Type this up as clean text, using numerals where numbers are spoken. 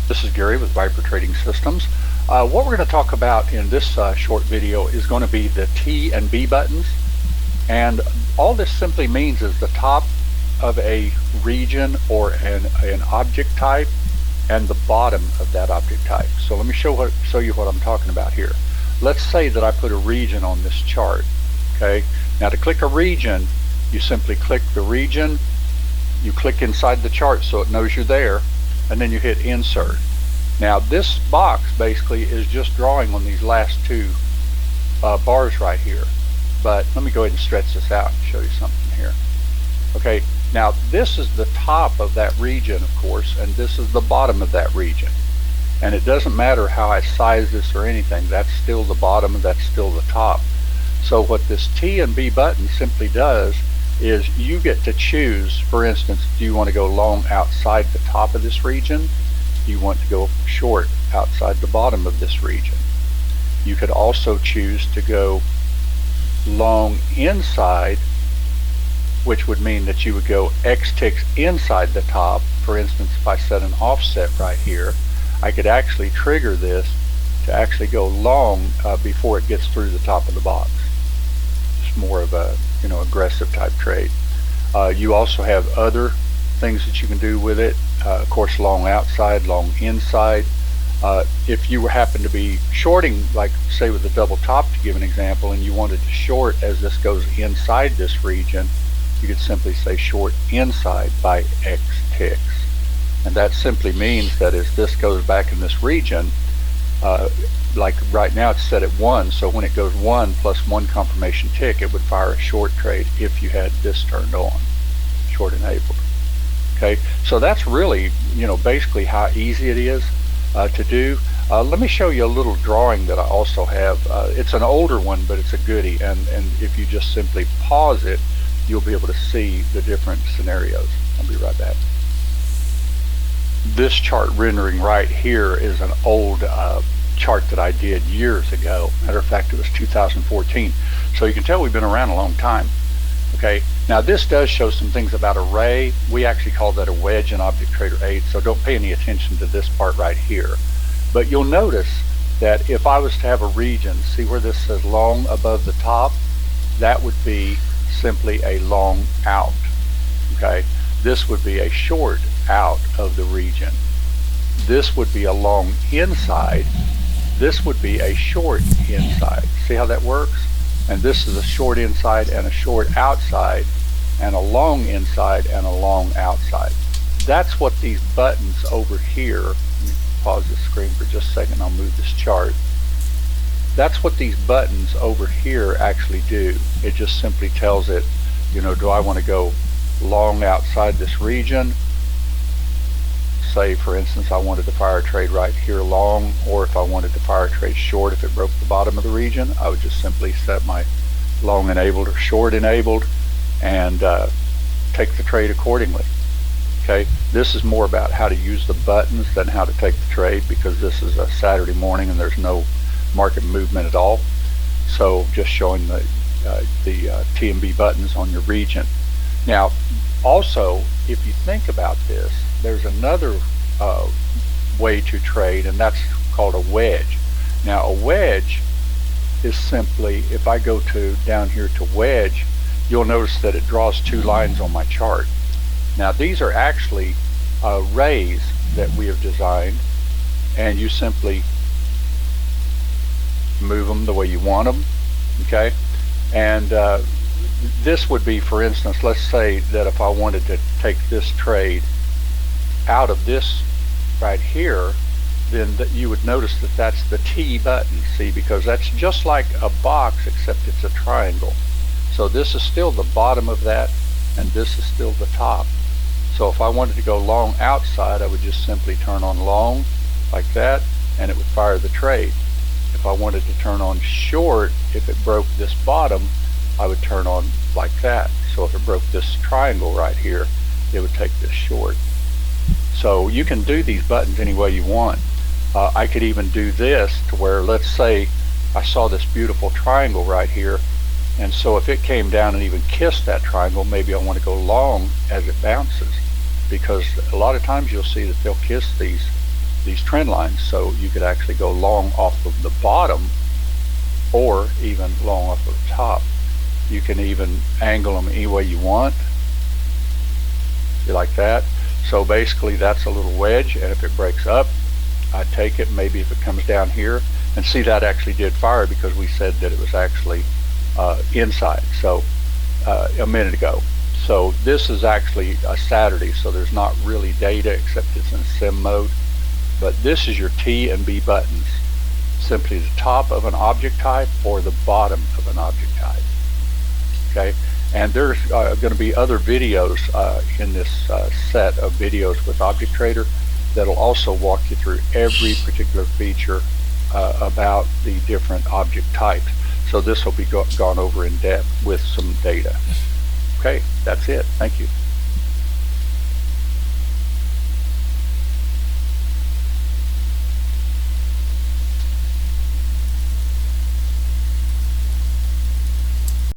This is Gary with Viper Trading Systems. What we're going to talk about in this short video is going to be the T and B buttons. And all this simply means is the top of a region or an object type and the bottom of that object type. So let me show you what I'm talking about here. Let's say that I put a region on this chart. Okay. Now to click a region, you simply click the region, you click inside the chart so it knows you're there, and then you hit insert. Now this box basically is just drawing on these last two bars right here, but let me go ahead and stretch this out and show you something here. Okay, now this is the top of that region, of course, and this is the bottom of that region, and it doesn't matter how I size this or anything, that's still the bottom and that's still the top. So what this T and B button simply does is you get to choose, for instance, do you want to go long outside the top of this region? Do you want to go short outside the bottom of this region? You could also choose to go long inside, which would mean that you would go X ticks inside the top. For instance, if I set an offset right here, I could actually trigger this to actually go long before it gets through the top of the box. Just more of a aggressive type trade. You also have other things that you can do with it. Of course, long outside, long inside. If you happen to be shorting, like say with a double top to give an example, and you wanted to short as this goes inside this region, you could simply say short inside by X ticks. And that simply means that as this goes back in this region, like right now it's set at 1, so when it goes 1 plus 1 confirmation tick, it would fire a short trade if you had this turned on, short enabled. Okay, so that's really, basically how easy it is to do. Let me show you a little drawing that I also have. It's an older one, but it's a goodie, and if you just simply pause it, you'll be able to see the different scenarios. I'll be right back. This chart rendering right here is an old chart that I did years ago. Matter of fact, it was 2014. So you can tell we've been around a long time. Okay, now this does show some things about array. We actually call that a wedge in Object Trader 8, so don't pay any attention to this part right here. But you'll notice that if I was to have a region, see where this says long above the top? That would be simply a long out. Okay, this would be a short out of the region. This would be a long inside. This would be a short inside. See how that works? And this is a short inside and a short outside, and a long inside and a long outside. That's what these buttons over here, let me pause the screen for just a second, I'll move this chart. That's what these buttons over here actually do. It just simply tells it, do I want to go long outside this region? Say, for instance, I wanted to fire a trade right here long, or if I wanted to fire a trade short, if it broke the bottom of the region, I would just simply set my long enabled or short enabled and take the trade accordingly. Okay, this is more about how to use the buttons than how to take the trade, because this is a Saturday morning and there's no market movement at all. So just showing the T and B buttons on your region. Now, also, if you think about this, there's another way to trade, and that's called a wedge. Now, a wedge is simply, if I go down here to wedge, you'll notice that it draws two lines on my chart. Now, these are actually rays that we have designed, and you simply move them the way you want them. Okay, and this would be, for instance, let's say that if I wanted to take this trade out of this right here, then you would notice that that's the T button, see, because that's just like a box except it's a triangle. So this is still the bottom of that, and this is still the top. So if I wanted to go long outside, I would just simply turn on long like that, and it would fire the trade. If I wanted to turn on short, if it broke this bottom, I would turn on like that. So if it broke this triangle right here, it would take this short. So you can do these buttons any way you want. I could even do this to where, let's say I saw this beautiful triangle right here, and so if it came down and even kissed that triangle, maybe I want to go long as it bounces, because a lot of times you'll see that they'll kiss these these trend lines, so you could actually go long off of the bottom or even long off of the top. You can even angle them any way you want. See, like that. So basically that's a little wedge, and if it breaks up, I take it, maybe if it comes down here, and see that actually did fire because we said that it was actually inside, so a minute ago. So this is actually a Saturday, so there's not really data except it's in sim mode. But this is your T and B buttons, simply the top of an object type or the bottom of an object type. Okay, and there's going to be other videos in this set of videos with Object Trader that'll also walk you through every particular feature about the different object types. So this will be gone over in depth with some data. Okay, that's it. Thank you.